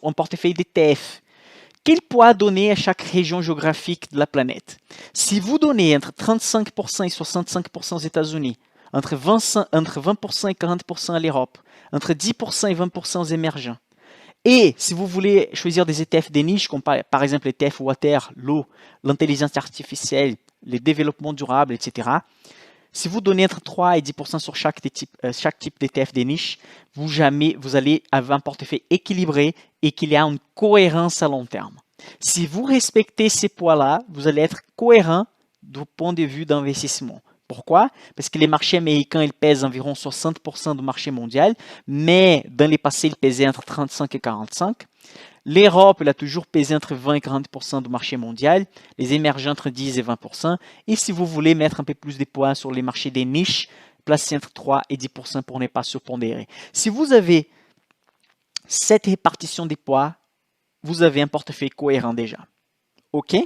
un portefeuille d'ETF. Quel poids donner à chaque région géographique de la planète? Si vous donnez entre 35% et 65% aux États-Unis, entre 20% et 40% à l'Europe, entre 10% et 20% aux émergents, et si vous voulez choisir des ETF des niches, comme par exemple l'ETF Water, l'eau, l'intelligence artificielle, le développement durable, etc., si vous donnez entre 3 et 10% sur chaque type d'ETF des niches, vous allez avoir un portefeuille équilibré et qu'il y a une cohérence à long terme. Si vous respectez ces poids-là, vous allez être cohérent du point de vue d'investissement. Pourquoi? Parce que les marchés américains, ils pèsent environ 60% du marché mondial, mais dans les passés, ils pesaient entre 35 et 45. L'Europe, elle a toujours pesé entre 20 et 40% du marché mondial, les émergents entre 10 et 20%. Et si vous voulez mettre un peu plus de poids sur les marchés des niches, placez entre 3 et 10% pour ne pas surpondérer. Si vous avez cette répartition des poids, vous avez un portefeuille cohérent déjà. OK?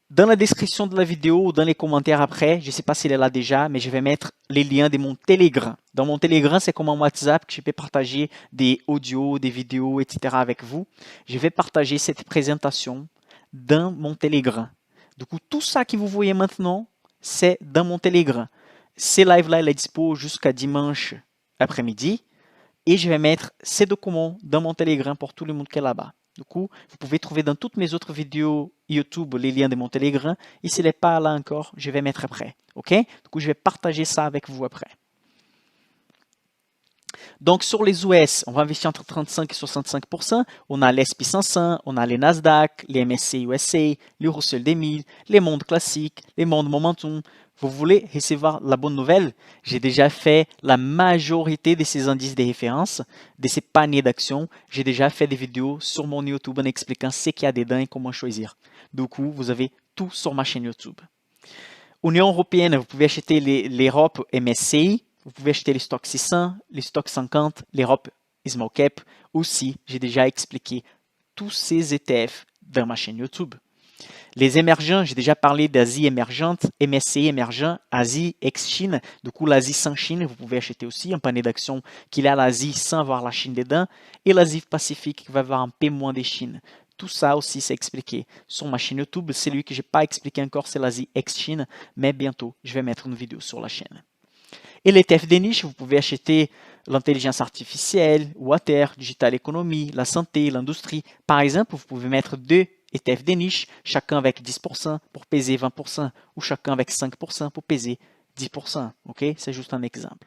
Dans la description de la vidéo ou dans les commentaires après, je ne sais pas s'il est là déjà, mais je vais mettre les liens de mon Telegram. Dans mon Telegram, c'est comme un WhatsApp que je peux partager des audios, des vidéos, etc. avec vous. Je vais partager cette présentation dans mon Telegram. Du coup, tout ça que vous voyez maintenant, c'est dans mon Telegram. Ces lives-là, il est dispo jusqu'à dimanche après-midi. Et je vais mettre ces documents dans mon Telegram pour tout le monde qui est là-bas. Du coup, vous pouvez trouver dans toutes mes autres vidéos YouTube les liens de mon Telegram. Et s'il n'est pas là encore, je vais mettre après. OK? Du coup, je vais partager ça avec vous après. Donc, sur les US, on va investir entre 35 et 65%. On a l'S&P 500, on a les Nasdaq, les MSCI USA, les Russell 2000, les mondes classiques, les mondes momentum. Vous voulez recevoir la bonne nouvelle? J'ai déjà fait la majorité de ces indices de référence, de ces paniers d'actions. J'ai déjà fait des vidéos sur mon YouTube en expliquant ce qu'il y a dedans et comment choisir. Du coup, vous avez tout sur ma chaîne YouTube. Union européenne, vous pouvez acheter l'Europe MSCI, vous pouvez acheter les stocks 600, les stocks 50, l'Europe Small Cap. Aussi, j'ai déjà expliqué tous ces ETF dans ma chaîne YouTube. Les émergents, j'ai déjà parlé d'Asie émergente, MSCI émergent, Asie ex-Chine. Du coup, l'Asie sans Chine, vous pouvez acheter aussi un panier d'actions qu'il a l'Asie sans avoir la Chine dedans. Et l'Asie Pacifique qui va avoir un peu moins de Chine. Tout ça aussi, c'est expliqué sur ma chaîne YouTube. Celui que je n'ai pas expliqué encore, c'est l'Asie ex-Chine. Mais bientôt, je vais mettre une vidéo sur la chaîne. Et l'ETF des niches, vous pouvez acheter l'intelligence artificielle, water, digital economy, la santé, l'industrie. Par exemple, vous pouvez mettre 2 ETF des niches, chacun avec 10% pour peser 20% ou chacun avec 5% pour peser 10%. OK? C'est juste un exemple.